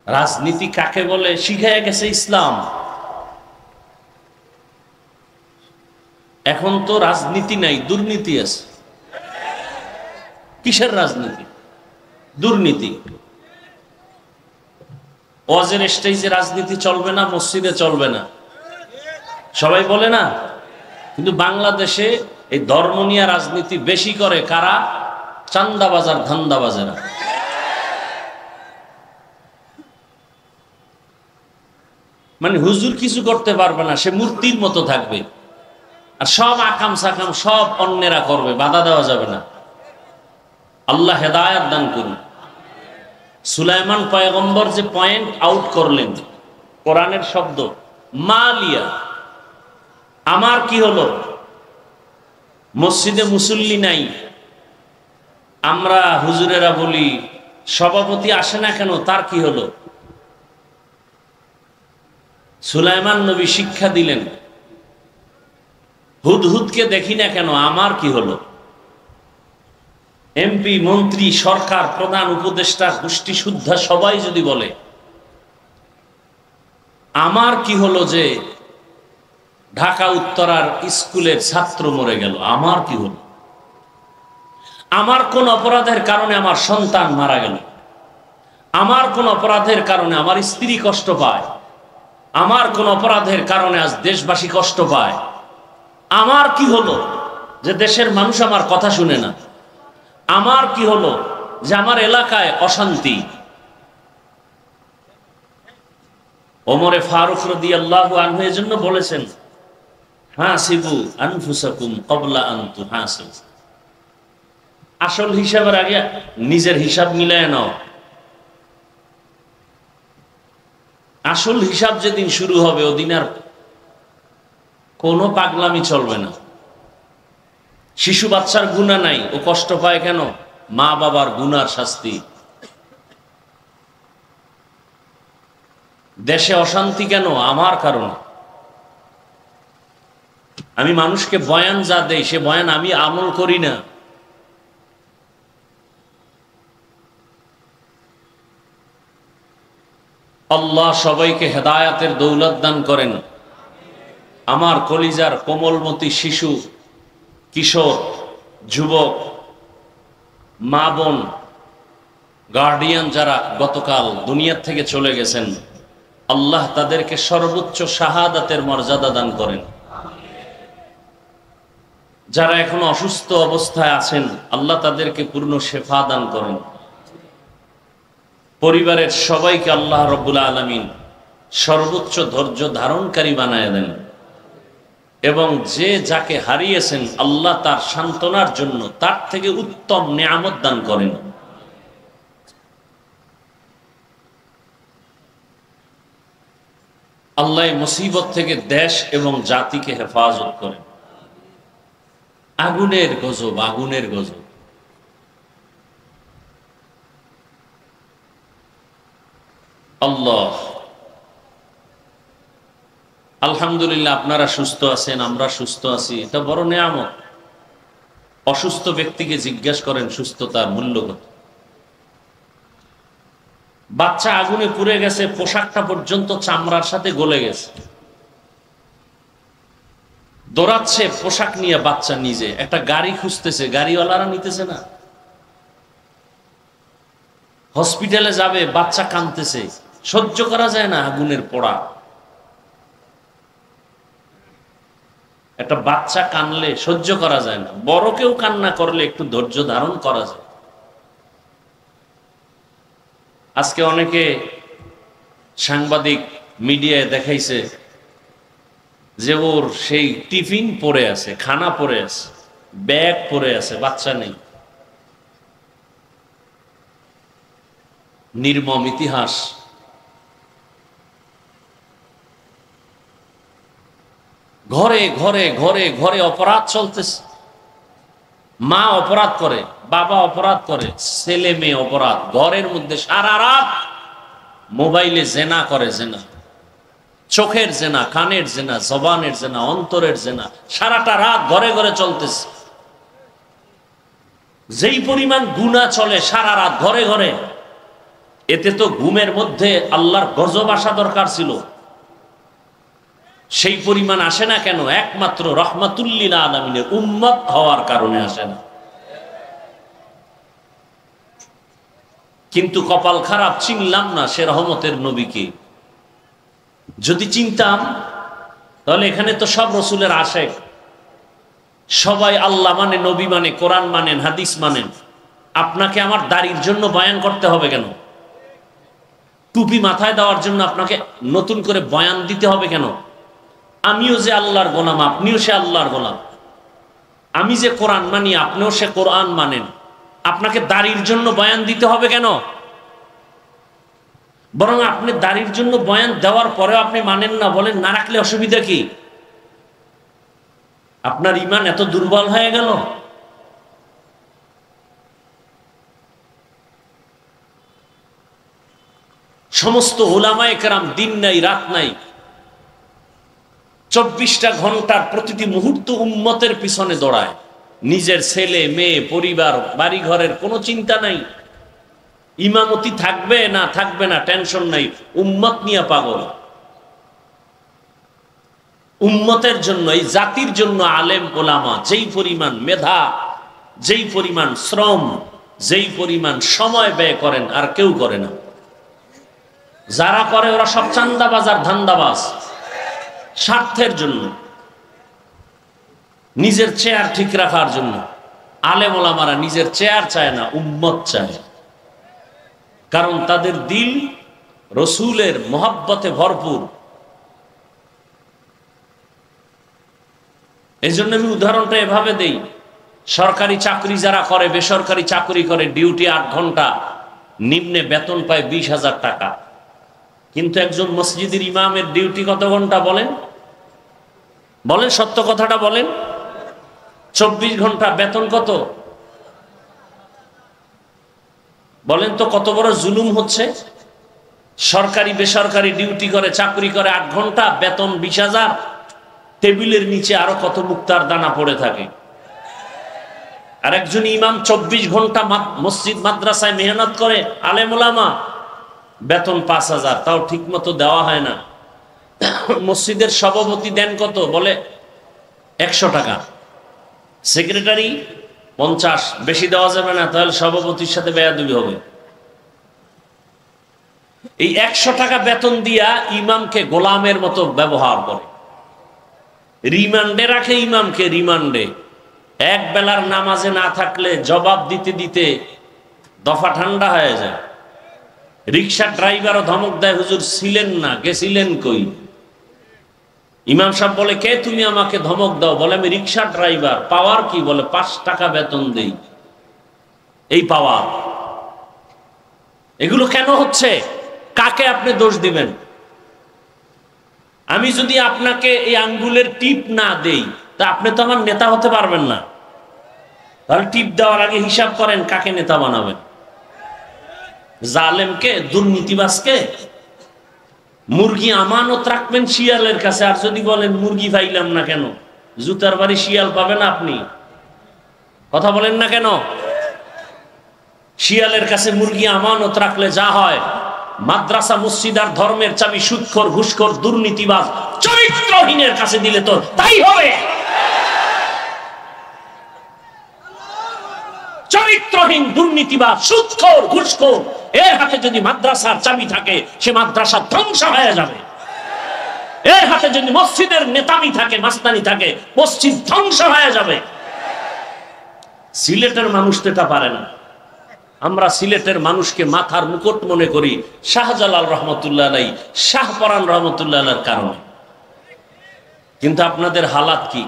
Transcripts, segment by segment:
রাজনীতি কাকে বলে শিখাইয়া গেছে ইসলাম। এখন তো রাজনীতি নাই, দুর্নীতি আছে। কিসের রাজনীতি? দুর্নীতি। ওয়াজের স্টেজে রাজনীতি চলবে না, মসজিদে চলবে না, সবাই বলে না। কিন্তু বাংলাদেশে এই ধর্ম নিয়ে রাজনীতি বেশি করে কারা? চান্দাবাজার, ধান্দাবাজেরা। মানে হুজুর কিছু করতে পারবে না, সে মূর্তির মতো থাকবে, আর সব আকাম সাকাম সব অন্যেরা করবে, বাধা দেওয়া যাবে না। আল্লাহ হেদায়েত দান করুন। সুলাইমান পয়গম্বর যে পয়েন্ট আউট করলেন, কোরআনের শব্দ মালিয়া, আমার কি হলো? মসজিদে মুসল্লি নাই, আমরা হুজুরেরা বলি সভাপতি আসে না কেন, তার কি হলো? সুলাইমান নবী শিক্ষা দিলেন, হুদহুদকে দেখি না কেন, আমার কি হলো? এমপি, মন্ত্রী, সরকার, প্রধান উপদেষ্টা, গোষ্ঠী শুদ্ধা সবাই যদি বলে আমার কি হলো যে ঢাকা উত্তরার স্কুলের ছাত্র মরে গেল, আমার কি হলো? আমার কোন অপরাধের কারণে আমার সন্তান মারা গেল, আমার কোন অপরাধের কারণে আমার স্ত্রী কষ্ট পায়, আমার কোন অপরাধের কারণে আজ দেশবাসী কষ্ট পায়, আমার কি হলো যে দেশের মানুষ আমার কথা শুনে না, আমার কি হলো যে আমার এলাকায় অশান্তি। ওমরে ফারুক রাদিয়াল্লাহু আনহু এজন্য বলেছেন, হাসিবু আনফুসাকুম ক্বাবলা আন তুহাসিবু, আসল হিসাবের আগে নিজের হিসাব মিলায় নাও। আসল হিসাব যেদিন শুরু হবে ওদিন আর কোনো পাগলামি চলবে না। শিশু বাচ্চার গুনাহ নাই, ও কষ্ট পায় কেন? মা বাবার গুনার শাস্তি। দেশে অশান্তি কেন? আমার কারণে। আমি মানুষকে বয়ান যা দেই সে বয়ান আমি আমল করি না। আল্লাহ সবাইকে হেদায়াতের দৌলত দান করেন। আমার কলিজার কোমলমতি শিশু, কিশোর, যুবক, মা বোন, গার্ডিয়ান যারা গতকাল দুনিয়া থেকে চলে গেছেন, আল্লাহ তাদেরকে সর্বোচ্চ শাহাদাতের মর্যাদা দান করেন। যারা এখন অসুস্থ অবস্থায় আছেন, আল্লাহ তাদেরকে পূর্ণ শেফা দান করেন। পরিবারের সবাইকে আল্লাহ রাব্বুল আলামিন সর্বোচ্চ ধৈর্য ধারণকারী বানায় দেন, এবং যে যাকে হারিয়েছেন আল্লাহ তার সান্ত্বনার জন্য তার থেকে উত্তম নেয়ামত দান করেন। আল্লাহ মুসিবত থেকে দেশ এবং জাতিকে হেফাজত করেন। আগুনের গজব, আগুনের গজব। আল্লাহ, আলহামদুলিল্লাহ আপনারা সুস্থ আছেন, আমরা সুস্থ আছি, এটা বড় নেয়ামত। অসুস্থ ব্যক্তিকে জিজ্ঞাসা করেন সুস্থতার মূল্য কত। বাচ্চা আগুনে পুড়ে গেছে, পোশাকটা পর্যন্ত চামড়ার সাথে গলে গেছে, দৌড়াচ্ছে পোশাক নিয়ে বাচ্চা, নিজে একটা গাড়ি খুঁজতেছে, গাড়িওয়ালারা নিতেছে না। হসপিটালে যাবে, বাচ্চা কাঁদতেছে, সহ্য করা যায় না আগুনের পোড়া। একটা বাচ্চা কানলে সহ্য করা যায় না, বড় কেউ কান্না করলে একটু ধৈর্য ধারণ করা যায়। আজকে অনেকে সাংবাদিক মিডিয়ায় দেখাইছে যে ওর সেই টিফিন পড়ে আছে, খানা পড়ে আছে, ব্যাগ পড়ে আছে, বাচ্চা নেই। নির্মম ইতিহাস। ঘরে ঘরে ঘরে ঘরে অপরাধ চলতেছে। মা অপরাধ করে, বাবা অপরাধ করে, ছেলে মেয়ে অপরাধ, ঘরের মধ্যে সারা রাত মোবাইলে জেনা করে, জেনা, চোখের জেনা, কানের জেনা, জবানের জেনা, অন্তরের জেনা, সারাটা রাত ঘরে ঘরে চলতেছে। যেই পরিমাণ গুনাহ চলে সারা রাত ঘরে ঘরে, এতে তো ঘুমের মধ্যে আল্লাহর গজব আসা দরকার ছিল, সেই পরিমাণ আসে না কেন? একমাত্র রহমাতুল্লিল আলামিনের উম্মত হওয়ার কারণে আসে না। কিন্তু কপাল খারাপ, চিনলাম না সে রহমতের নবীকে। যদি চিনতাম তাহলে এখানে তো সব রসুলের আশেক, সবাই আল্লাহ মানে, নবী মানে, কোরআন মানেন, হাদিস মানেন। আপনাকে আমার দাড়ির জন্য বয়ান করতে হবে কেন? টুপি মাথায় দেওয়ার জন্য আপনাকে নতুন করে বয়ান দিতে হবে কেন? আমিও যে আল্লাহর গোলাম, আপনিও সে আল্লাহর গোলাম। আমি যে কোরআন মানি, আপনিও সে কোরআন মানেন। আপনাকে দাড়ির জন্য বয়ান দিতে হবে কেন? বরং আপনি দাড়ির জন্য বয়ান দেওয়ার পরেও আপনি মানেন না, বলেন না রাখলে অসুবিধা কি? আপনার ঈমান এত দুর্বল হয়ে গেল? সমস্ত উলামায়ে কেরাম দিন নাই রাত নাই 24টা ঘন্টার প্রতিটি মুহূর্ত উম্মতের পিছনে দৌড়ায়। নিজের ছেলে মেয়ে পরিবার বাড়ি ঘরের কোনো চিন্তা নাই, ইমামতি থাকবে না থাকবে না টেনশন নাই, উম্মত নিয়ে পাগল। উম্মতের জন্য, এই জাতির জন্য আলেম ওলামা যেই পরিমাণ মেধা, যেই পরিমাণ শ্রম, যেই পরিমাণ সময় ব্যয় করেন আর কেউ করে না। যারা করে ওরা সব চান্দাবাজ আর ধান্দাবাজ, স্বার্থের জন্য, নিজের চেয়ার ঠিক রাখার জন্য। আলেম ওলামারা নিজের চেয়ার চায় না, উম্মত চায়। কারণ তাদের দিল রসুলের মহব্বতে ভরপুর। এই জন্য আমি উদাহরণটা এভাবে দেই, সরকারি চাকরি যারা করে, বেসরকারি চাকরি করে, ডিউটি 8 ঘন্টা, নিম্নে বেতন পায় 20,000 টাকা। কিন্তু একজন মসজিদের ইমামের ডিউটি কত ঘন্টা বলেন? বলেন, সত্য কথাটা বলেন। 24 ঘন্টা, বেতন কত? বলেন তো কত বড় জুলুম হচ্ছে। সরকারি বেসরকারি ডিউটি করে, চাকরি করে 8 ঘন্টা, বেতন 20,000, টেবিলের নিচে আরো কত মুক্তার দানা পড়ে থাকে। আর একজন ইমাম 24 ঘন্টা মসজিদ মাদ্রাসায় মেহনত করে, আলেম ওলামা, বেতন 5,000, তাও ঠিক মতো দেওয়া হয় না। মসজিদের সভাপতি দেন কত? বলে 100 টাকা, সেক্রেটারি 50, বেশি দেওয়া যাবে না, তাহলে সভাপতির সাথে বেয়াদবি হবে। এই 100 টাকা বেতন দিয়া ইমামকে গোলামের মতো ব্যবহার করে, রিমান্ডে রাখে ইমামকে, রিমান্ডে। এক বেলার নামাজে না থাকলে জবাব দিতে দিতে দফা ঠান্ডা হয়ে যায়। রিক্সা ড্রাইভারও ধমক দেয়, হুজুর ছিলেন না, গেছিলেন কই? ইমাম সাহেব বলে, কে তুমি আমাকে ধমক দাও? বলে, আমি রিক্সা ড্রাইভার। পাওয়ার কি? বলে, 5 টাকা বেতন দেই। এই পাওয়ার। এগুলো কেন হচ্ছে? কাকে আপনি দোষ দিবেন? আমি যদি আপনাকে এই আঙ্গুলের টিপ না দেই, তা আপনি তো আমার নেতা হতে পারবেন না। তাহলে টিপ দেওয়ার আগে হিসাব করেন কাকে নেতা বানাবেন। জালেমকে, দুর্নীতিবাজকে? মুরগি আমানত রাখবেন শিয়ালের কাছে, আর যদি বলেন মুরগি পাইলাম না কেন? জুতার বাড়ি শিয়াল পাবেন আপনি? কথা বলেন না কেন? শিয়ালের কাছে মুরগি আমানত রাখলে যা হয়, মাদ্রাসা মসজিদ আর ধর্মের চাবি সুদখোর, ঘুষখোর, দুর্নীতিবাজ, চরিত্রহীনের কাছে দিলে তো তাই হবে। চরিত্রহীন, দুর্নীতিবাজ, সুদখোর, ঘুষখোর, এর হাতে যদি মাদ্রাসার চাবি থাকে, সে মাদ্রাসা ধ্বংস হয়ে যাবে। এর হাতে যদি মসজিদের নেতামি থাকে, মাস্তানি থাকে, মসজিদ ধ্বংস হয়ে যাবে। সিলেটের মানুষ তো এটা পারে না। আমরা সিলেটের মানুষকে মাথার মুকুট মনে করি শাহজালাল রহমতুল্লাহ আলাইহি, শাহপরান রহমতুল্লাহ আলাইহির কারণে। কিন্তু আপনাদের হালাত কি?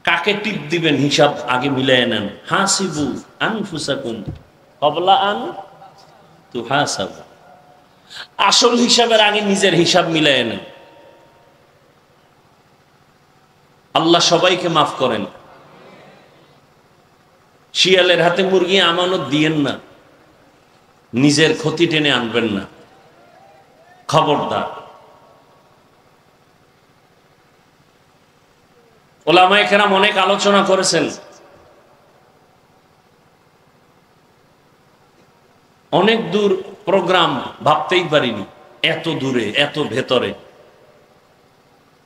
কাকে টিপ দিবেন হিসাব আগে মিলাই নেন। হাসিবু আনফুসাকুম ক্বাবলা আন তুহাসাবু। আসল হিসাবের আগে নিজের হিসাব মিলাই নেন। আল্লাহ সবাইকে মাফ করেন। শিয়ালের হাতে মুরগি আমানত দিয়েন না, নিজের ক্ষতি টেনে আনবেন না, খবরদার। ওলামায়ে কেরাম অনেক আলোচনা করেছেন। অনেক দূর প্রোগ্রাম, ভাবতেই পারিনি এত দূরে, এত ভেতরে।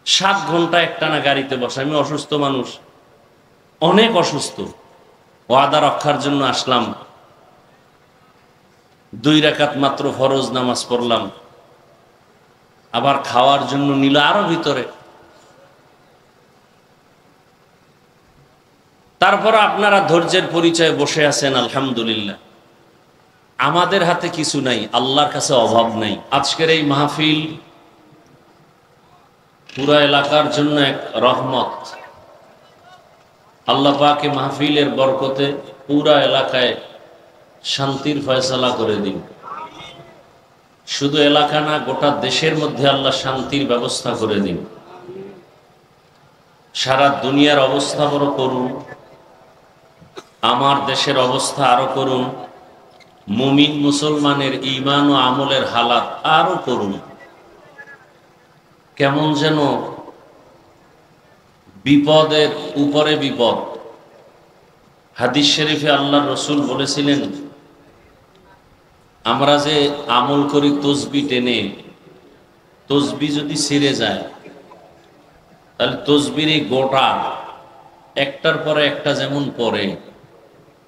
7 ঘন্টা একটানা গাড়িতে বসে। আমি অসুস্থ মানুষ, অনেক অসুস্থ। ওয়াদা রক্ষার জন্য আসলাম, 2 রাকাত মাত্র ফরজ নামাজ পড়লাম, আবার খাওয়ার জন্য নিল আরো ভিতরে। তারপর আপনারা ধৈর্যের পরিচয়ে বসে আছেন, আলহামদুলিল্লাহ। আমাদের হাতে কিছু নাই, আল্লাহর কাছে অভাব নাই। আজকের এই মাহফিল পুরা এলাকার জন্য এক রহমত। আল্লাহ পাক এই মাহফিলের বরকতে পুরা এলাকায় শান্তির ফয়সালা করে দিন। শুধু এলাকা না, গোটা দেশের মধ্যে আল্লাহ শান্তির ব্যবস্থা করে দিন। সারা দুনিয়ার অবস্থা বড় করুন, আমার দেশের অবস্থা আরো করুন, মুমিন মুসলমানের ঈমান ও আমলের হালাত আরো করুন। কেমন যেন বিপদের উপরে বিপদ। হাদিস শরীফে আল্লাহর রাসূল বলেছিলেন, আমরা যে আমল করি তসবি টেনে, তসবি যদি ছিঁড়ে যায় তাহলে তসবির এই গোটা একটার পরে একটা যেমন পড়ে,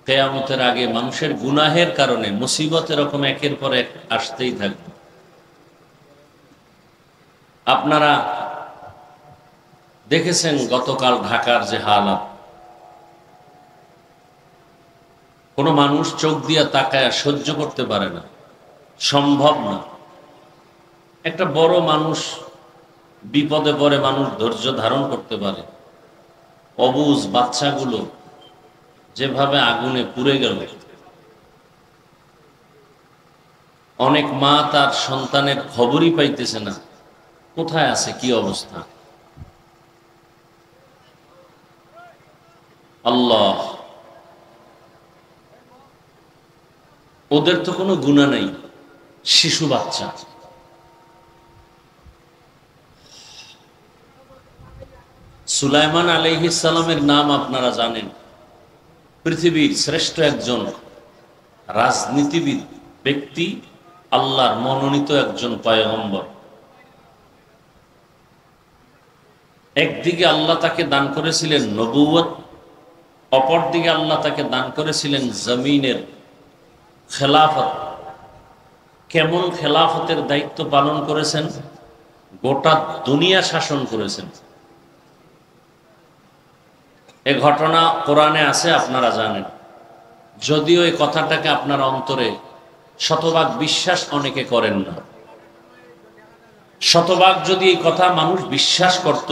কিয়ামতের আগে মানুষের গুনাহের কারণে মুসিবত এরকম একের পর এক আসতেই থাকবে। আপনারা দেখেছেন গতকাল ঢাকার যে হালাত, কোনো মানুষ চোখ দিয়া তাকায় সহ্য করতে পারে না, সম্ভব না। একটা বড় মানুষ বিপদে পড়ে মানুষ ধৈর্য ধারণ করতে পারে, অবুঝ বাচ্চাগুলো যেভাবে আগুনে পুড়ে গেল। অনেক মা তার সন্তানের খবরই পাইতেছে না, কোথায় আছে, কি অবস্থা। আল্লাহ, ওদের তো কোনো গুনাহ নেই, শিশু বাচ্চা। সুলাইমান আলাইহিস সালামের নাম আপনারা জানেন, পৃথিবীর শ্রেষ্ঠ একজন রাজনীতিবিদ ব্যক্তি, আল্লাহর মনোনীত একজন পয়গম্বর। একদিকে আল্লাহ তাকে দান করেছিলেন নবুয়ত, অপরদিকে আল্লাহ তাকে দান করেছিলেন জমিনের খেলাফত। কেমন খেলাফতের দায়িত্ব পালন করেছেন, গোটা দুনিয়া শাসন করেছেন। এ ঘটনা কোরআনে আছে, আপনারা জানেন। যদিও এই কথাটাকে আপনার অন্তরে শতভাগ বিশ্বাস অনেকে করেন না। শতভাগ যদি এই কথা মানুষ বিশ্বাস করত,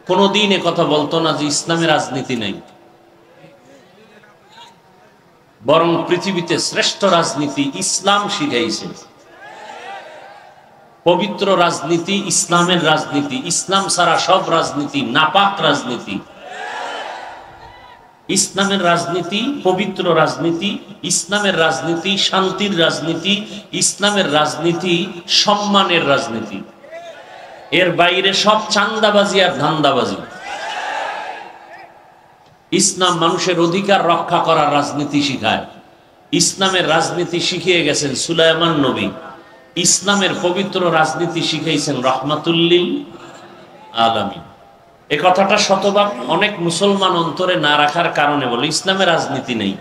কোনোদিন এ কথা বলতো না যে ইসলামে রাজনীতি নেই। বরং পৃথিবীতে শ্রেষ্ঠ রাজনীতি ইসলাম শিখাইছে। পবিত্র রাজনীতি ইসলামের রাজনীতি, ইসলাম ছাড়া সব রাজনীতি নাপাক রাজনীতি। ইসলামের রাজনীতি পবিত্র রাজনীতি, ইসলামের রাজনীতি শান্তির রাজনীতি, ইসলামের রাজনীতি সম্মানের রাজনীতি। এর বাইরে সব চাঁদাবাজি আর ধান্দাবাজি। ইসলাম মানুষের অধিকার রক্ষা করার রাজনীতি শিখায়। ইসলামের রাজনীতি শিখিয়ে গেছেন সুলাইমান নবী। ইসলামের পবিত্র রাজনীতি শিখাইছেন রাহমাতুল্লিল আলামিন। এ কথাটা শতভাগ অনেক মুসলমান অন্তরে না রাখার কারণে বলে ইসলামের রাজনীতি নেই।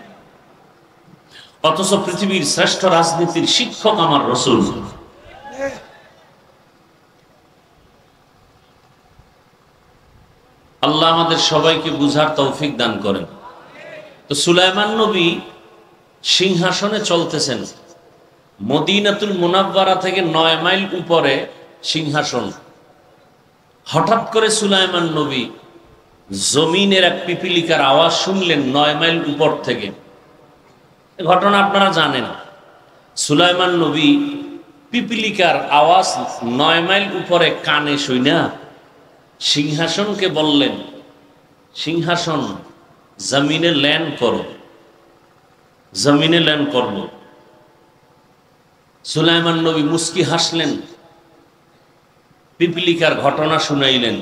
অথচ পৃথিবীর শ্রেষ্ঠ রাজনীতির শিক্ষক আমার রাসূল। আল্লাহ আমাদের সবাইকে বুঝার তৌফিক দান করেন। তো সুলাইমান নবী সিংহাসনে চলতেছেন, মদিনাতুল মুনাওয়ারা থেকে 9 মাইল উপরে সিংহাসন। হঠাৎ করে সুলাইমান নবী জমিনের এক পিপিলিকার আওয়াজ শুনলেন 9 মাইল উপর থেকে। ঘটনা আপনারা জানেন। সুলাইমান নবী পিপিলিকার আওয়াজ 9 মাইল উপরে কানে শুইনা সিংহাসনকে বললেন, সিংহাসন জমিনে ল্যান্ড করো। জমিনে ল্যান্ড করল। সুলাইমান নবী মুস্কি হাসলেন, পিপিলিকার ঘটনা শুনাইলেন।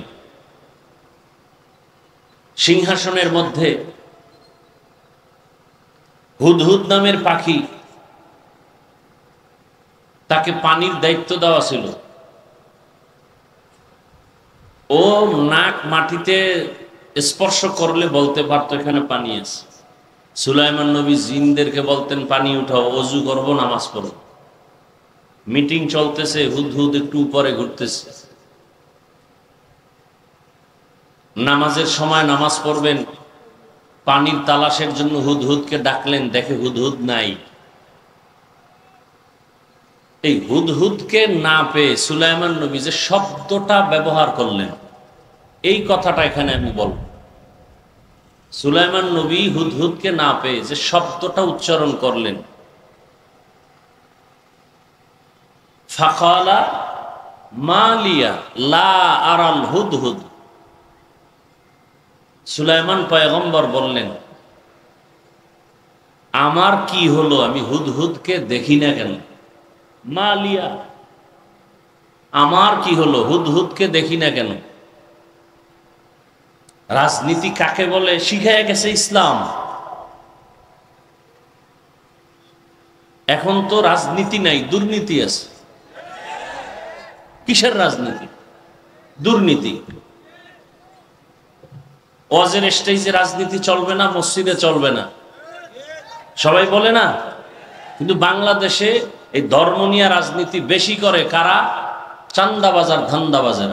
সিংহাসনের মধ্যে হুদহুদ নামের পাখি তাকে পানির দায়িত্ব দেওয়া ছিল। ও নাক মাটিতে স্পর্শ করলে বলতে পারতো এখানে পানি আছে। সুলাইমান নবী জিনদেরকে বলতেন পানি উঠাও, অজু করবো, নামাজ পড়ব। মিটিং চলতেছে, হুদহুদ একটু উপরে ঘুরতেছে, নামাজের সময় নামাজ পড়বেন, পানির তালাশের জন্য হুদহুদকে ডাকলেন, দেখে হুদহুদ নাই। এই হুদহুদকে না পেয়ে সুলাইমান নবী যে শব্দটা ব্যবহার করলেন, এই কথাটা এখানে আমি বলব। সুলাইমান নবী হুদহুদকে না পেয়ে যে শব্দটা উচ্চারণ করলেন, ফাকালা মালিয়া লা আরাল হুদহুদ। সুলাইমান পয়গম্বর বললেন, আমার কি হলো, আমি হুদহুদকে দেখি না কেন? মালিয়া, আমার কি হলো, হুদহুদকে দেখি না কেন? রাজনীতি কাকে বলে শিখায় গেছে ইসলাম। এখন তো রাজনীতি নাই, দুর্নীতি আছে। কিসের রাজনীতি? দুর্নীতি। ওয়াজের স্টেজে রাজনীতি চলবে না, মসজিদে চলবে না, সবাই বলে না। কিন্তু বাংলাদেশে এই ধর্ম নিয়ে রাজনীতি বেশি করে কারা? চান্দাবাজার, ধান্দাবাজার।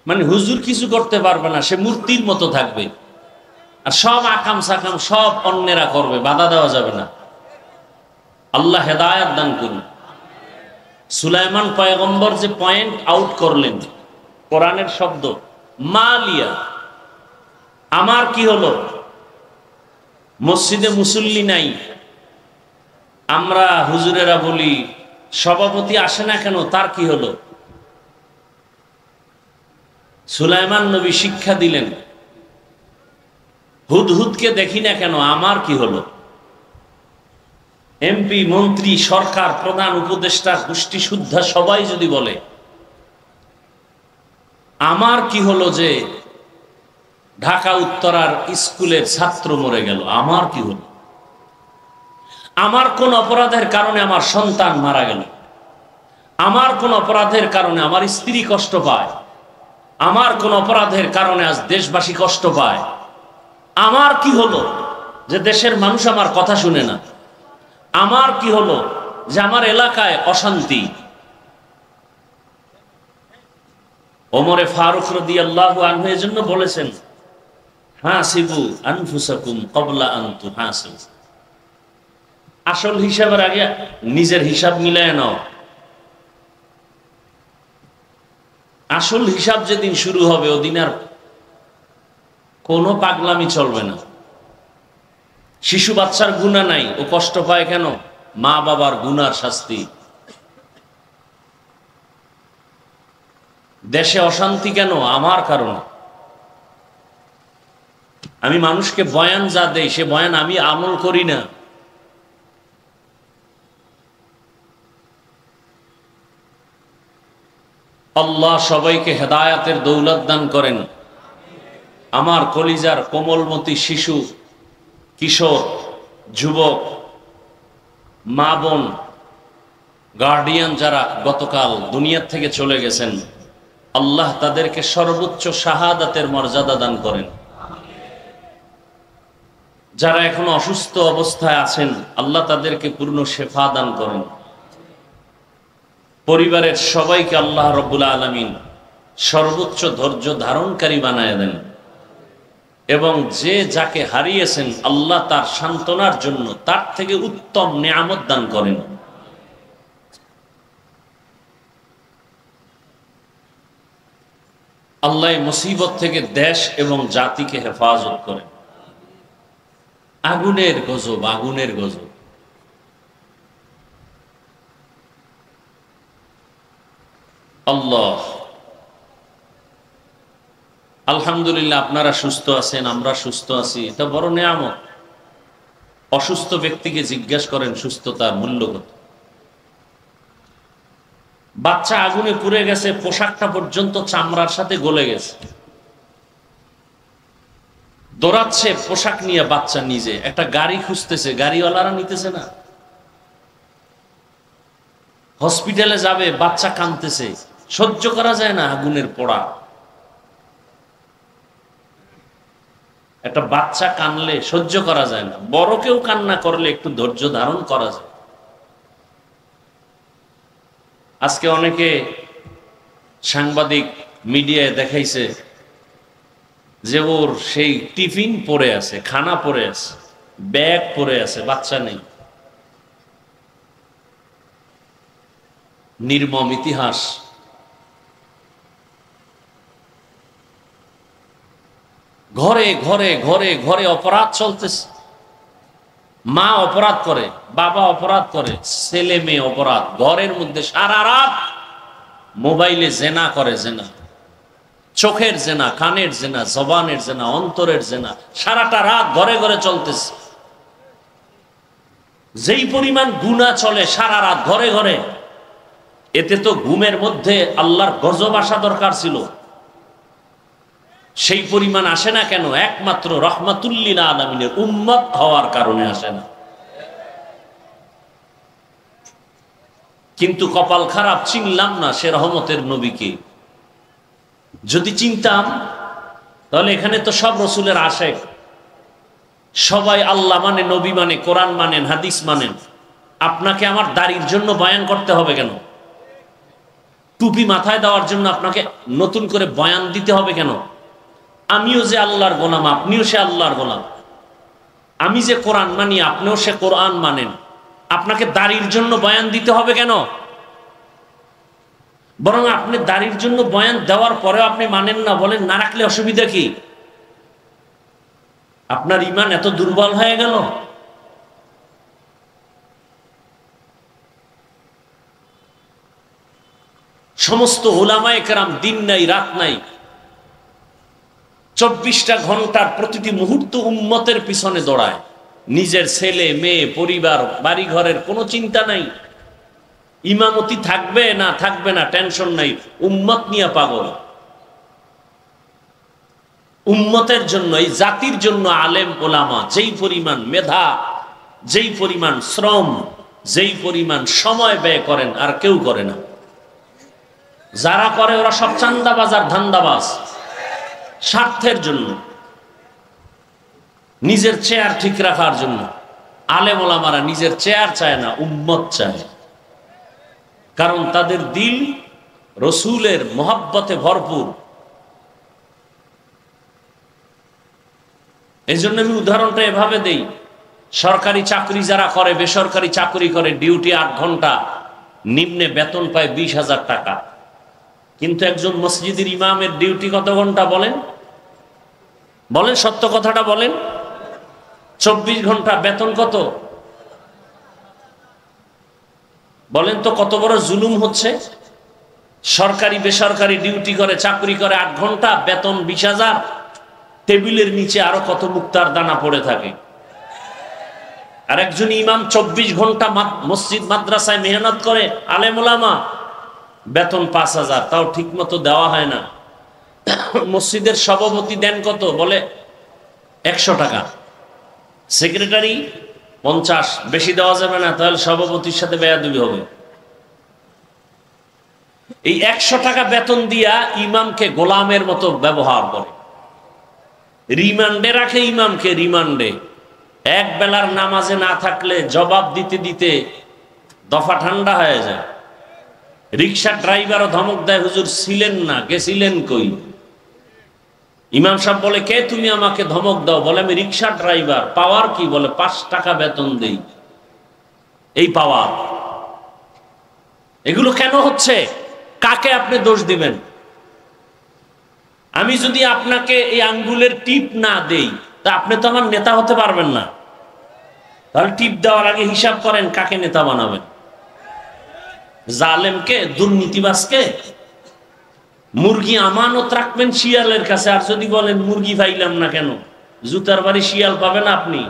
মানে হুজুর কিছু করতে পারবে না, সে মূর্তির মতো থাকবে, আর সব আকাম সাকাম সব অন্যেরা করবে, বাধা দেওয়া যাবে না। আল্লাহ হেদায়াত দান করুন। সুলাইমান পয়গম্বর যে পয়েন্ট আউট করলেন, কোরআনের শব্দ মালিয়া, আমার কি হলো? মসজিদে মুসল্লি নাই, আমরা হুজুরেরা বলি সভাপতি আসে না কেন, তার কি হলো? সুলাইমান নবী শিক্ষা দিলেন, হুদহুদকে দেখি না কেন, আমার কি হলো? এমপি, মন্ত্রী, সরকার, প্রধান উপদেষ্টা, গোষ্ঠী শুদ্ধা সবাই যদি বলে আমার কি হলো যে ঢাকা উত্তরার স্কুলের ছাত্র মরে গেল, আমার কি হলো? আমার কোন অপরাধের কারণে আমার সন্তান মারা গেল, আমার কোন অপরাধের কারণে আমার স্ত্রী কষ্ট পায়, আমার কোন অপরাধের কারণে আজ দেশবাসী কষ্ট পায়, আমার কি হলো যে দেশের মানুষ আমার কথা শুনে না, আমার কি হলো যে আমার এলাকায় অশান্তি। ওমরে ফারুক রাদিয়াল্লাহু আনহু এজন্য বলেছেন, হাসিবু আনফুসাকুম ক্বাবলা আন তুহাসিবু। আসল হিসাবের আগে নিজের হিসাব মিলায় নাও। আসল হিসাব যেদিন শুরু হবে ওদিন আর কোনো পাগলামি চলবে না। শিশু বাচ্চার গুনাহ নাই, ও কষ্ট পায় কেন? মা বাবার গুনার শাস্তি। দেশে অশান্তি কেন? আমার কারণে। আমি মানুষকে বয়ান যা দেই সে বয়ান আমি আমল করি না। আল্লাহ সবাইকে হেদায়াতের দৌলত দান করেন। আমার কলিজার কোমলমতি শিশু, কিশোর, যুবক, মা বোন, গার্ডিয়ান যারা গতকাল দুনিয়ার থেকে চলে গেছেন, আল্লাহ তাদেরকে সর্বোচ্চ শাহাদাতের মর্যাদা দান করেন। যারা এখনো অসুস্থ অবস্থায় আছেন, আল্লাহ তাদেরকে পূর্ণ শেফা দান করেন। পরিবারের সবাইকে আল্লাহ রব্বুল আলামিন সর্বোচ্চ ধৈর্য ধারণকারী বানায় দেন, এবং যে যাকে হারিয়েছেন আল্লাহ তার সান্ত্বনার জন্য তার থেকে উত্তম নিয়ামত দান করেন। আল্লাহ মুসিবত থেকে দেশ এবং জাতিকে হেফাজত করেন। আগুনের গজব, আগুনের গজব। আল্লাহ, আলহামদুলিল্লাহ আপনারা সুস্থ আছেন, আমরা সুস্থ আছি, এটা বড় নিয়ামত। অসুস্থ ব্যক্তিকে জিজ্ঞাসা করেন সুস্থতার মূল্য কত। বাচ্চা আগুনে পুড়ে গেছে, পোশাকটা পর্যন্ত চামড়ার সাথে গলে গেছে। দৌড়াচ্ছে পোশাক নিয়ে বাচ্চা, নিজে একটা গাড়ি খুঁজতেছে, গাড়িওয়ালারা নিতেছে না। হসপিটালে যাবে, বাচ্চা কাঁদতেছে, সহ্য করা যায় না আগুনের পোড়া। একটা বাচ্চা কানলে সহ্য করা যায় না, বড় কেউ কান্না করলে একটু ধৈর্য ধারণ করা যায়। আজকে অনেকে সাংবাদিক মিডিয়ায় দেখাইছে যে ওর সেই টিফিন পড়ে আছে, খানা পড়ে আছে, ব্যাগ পড়ে আছে, বাচ্চা নেই। নির্মম ইতিহাস। ঘরে ঘরে ঘরে ঘরে অপরাধ চলতেছে। মা অপরাধ করে, বাবা অপরাধ করে, ছেলে মেয়ে অপরাধ, ঘরের মধ্যে সারা রাত মোবাইলে জেনা করে, জেনা, চোখের জেনা, কানের জেনা, জবানের জেনা, অন্তরের জেনা, সারাটা রাত ঘরে ঘরে চলতেছে। যেই পরিমাণ গুনাহ চলে সারা রাত ঘরে ঘরে, এতে তো ঘুমের মধ্যে আল্লাহর গজব আসা দরকার ছিল, সেই পরিমাণ আসে না কেন? একমাত্র রহমাতুল্লিল আলামিনের উম্মত হওয়ার কারণে আসে না। কিন্তু কপাল খারাপ, চিনলাম না সে রহমতের নবীকে। যদি চিনতাম তাহলে এখানে তো সব রসুলের আশেক, সবাই আল্লাহ মানে, নবী মানে, কোরআন মানেন, হাদিস মানেন। আপনাকে আমার দাড়ির জন্য বয়ান করতে হবে কেন? টুপি মাথায় দেওয়ার জন্য আপনাকে নতুন করে বয়ান দিতে হবে কেন? আমিও যে আল্লাহর গোলাম, আপনিও সে আল্লাহর গোলাম। আমি যে কোরআন মানি, আপনিও সে কোরআন মানেন। আপনাকে দাড়ির জন্য বয়ান দিতে হবে কেন? বরং আপনি দাড়ির জন্য বয়ান দেওয়ার পরেও আপনি মানেন না, বলেন না রাখলে অসুবিধা কি? আপনার ঈমান এত দুর্বল হয়ে গেল? সমস্ত উলামায়ে কেরাম দিন নাই রাত নাই, 24টা ঘন্টার প্রতিটি মুহূর্ত উম্মতের পিছনে দৌড়ায়। নিজের ছেলে মেয়ে, পরিবার, বাড়ি ঘরের কোনো চিন্তা নাই। ইমামতি থাকবে না থাকবে না টেনশন নাই, উম্মত নিয়ে পাগল। উম্মতের জন্য, এই জাতির জন্য আলেম ওলামা যেই পরিমাণ মেধা, যেই পরিমাণ শ্রম, যেই পরিমাণ সময় ব্যয় করেন আর কেউ করে না। যারা করে ওরা সব চান্দাবাজ আর ধান্দাবাজ, স্বার্থের জন্য, নিজের চেয়ার ঠিক রাখার জন্য। আলেম ওলামারা নিজের চেয়ার চায় না, উম্মত চায়। কারণ তাদের দিল রসুলের মহব্বতে ভরপুর। এই জন্য আমি উদাহরণটা এভাবে দেই, সরকারি চাকরি যারা করে, বেসরকারি চাকরি করে, ডিউটি 8 ঘন্টা, নিম্নে বেতন পায় 20,000 টাকা। কিন্তু একজন মসজিদের ইমামের ডিউটি কত ঘন্টা বলেন? বলেন, সত্য কথাটা বলেন। 24 ঘন্টা, বেতন কত? বলেন তো কত বড় জুলুম হচ্ছে। সরকারি বেসরকারি ডিউটি করে, চাকরি করে 8 ঘন্টা, বেতন 20,000, টেবিলের নিচে আরো কত মুক্তার দানা পড়ে থাকে। আর একজন ইমাম 24 ঘন্টা মসজিদ মাদ্রাসায় মেহনত করে, আলেম ওলামা, বেতন 5,000, তাও ঠিক মতো দেওয়া হয় না। মসজিদের সভাপতি দেন কত? বলে 100 টাকা, সেক্রেটারি 50, বেশি দেওয়া যাবে না, তাহলে সভাপতির সাথে বেয়াদবি হবে। এই 100 টাকা বেতন দিয়া ইমামকে গোলামের মতো ব্যবহার করে, রিমান্ডে রাখে ইমামকে, রিমান্ডে। এক বেলার নামাজে না থাকলে জবাব দিতে দিতে দফা ঠান্ডা হয়ে যায়। রিক্সা ড্রাইভারও ধমক দেয়, হুজুর ছিলেন না, গেছিলেন কই? ইমাম সাহেব বলে, কে তুমি আমাকে ধমক দাও? বলে, আমি রিক্সা ড্রাইভার। পাওয়ার কি? বলে, 5 টাকা বেতন দেই। এই পাওয়ার। এগুলো কেন হচ্ছে? কাকে আপনি দোষ দিবেন? আমি যদি আপনাকে এই আঙ্গুলের টিপ না দেই, তা আপনি তো আমার নেতা হতে পারবেন না। তাহলে টিপ দেওয়ার আগে হিসাব করেন কাকে নেতা বানাবেন। জালেমকে, দুর্নীতিবাজকে? মুরগি আমানত রাখবেন শিয়ালের কাছে, আর যদি বলেন মুরগি পাইলাম না কেন? জুতার বাড়ি শিয়াল পাবেন আপনি?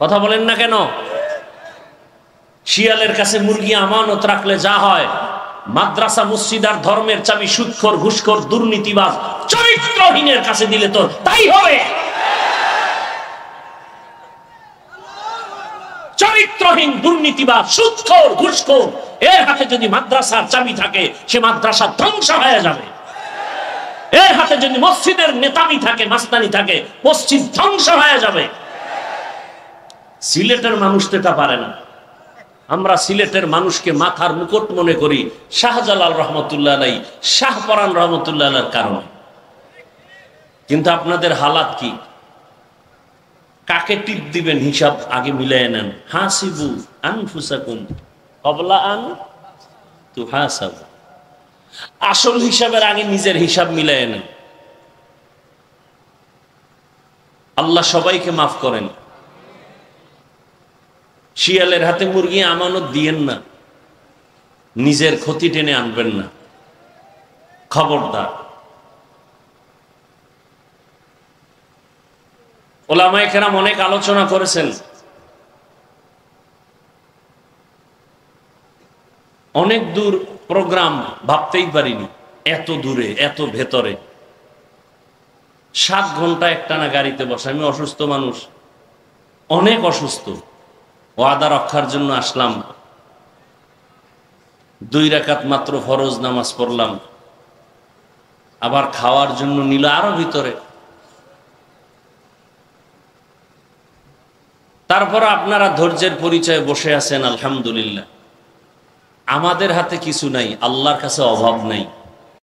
কথা বলেন না কেন? শিয়ালের কাছে মুরগি আমানত রাখলে যা হয়, মাদ্রাসা মসজিদ আর ধর্মের চাবি সুদখোর, ঘুষখোর, দুর্নীতিবাজ, চরিত্রহীনের কাছে দিলে তো তাই হবে। চরিত্রহীন দুর্নীতিবাদ সুদখোর ঘুষখোর এর হাতে যদি মাদ্রাসার চাবি থাকে সে মাদ্রাসা ধ্বংস হয়ে যাবে। এর হাতে যদি মসজিদের নেতামি থাকে মাস্তানি থাকে মসজিদ ধ্বংস হয়ে যাবে। সিলেটের মানুষ তো এটা পারে না। আমরা সিলেটের মানুষকে মাথার মুকুট মনে করি শাহজালাল রহমতুল্লাহ আলাইহি, শাহপরান রহমতুল্লাহ আলাইহির কারণে। কিন্তু আপনাদের হালাত কি? কাকে টিপ দিবেন হিসাব আগে মিলিয়ে নেন। হাসিবু আনফুসাকুম ক্বাবলা আন তুহাসাবু। আসল হিসাবের আগে নিজের হিসাব মিলিয়ে নেন। আল্লাহ সবাইকে মাফ করেন। শিয়ালের হাতে মুরগি আমানত দিয়েন না, নিজের ক্ষতি টেনে আনবেন না, খবরদার। ওলামায়ে কেরাম অনেক আলোচনা করেছেন, অনেক দূর প্রোগ্রাম ভাবতেই পারিনি, এত দূরে এত ভেতরে। 7 ঘন্টা একটানা গাড়িতে বসে। আমি অসুস্থ মানুষ, অনেক অসুস্থ। ওয়াদা রক্ষার জন্য আসলাম, 2 রাকাত মাত্র ফরজ নামাজ পড়লাম, আবার খাওয়ার জন্য নিল আরো ভিতরে। তারপর আপনারা ধৈর্যের পরিচয়ে বসে আছেন, আলহামদুলিল্লাহ। আমাদের হাতে কিছু নাই, আল্লাহর কাছে অভাব নাই।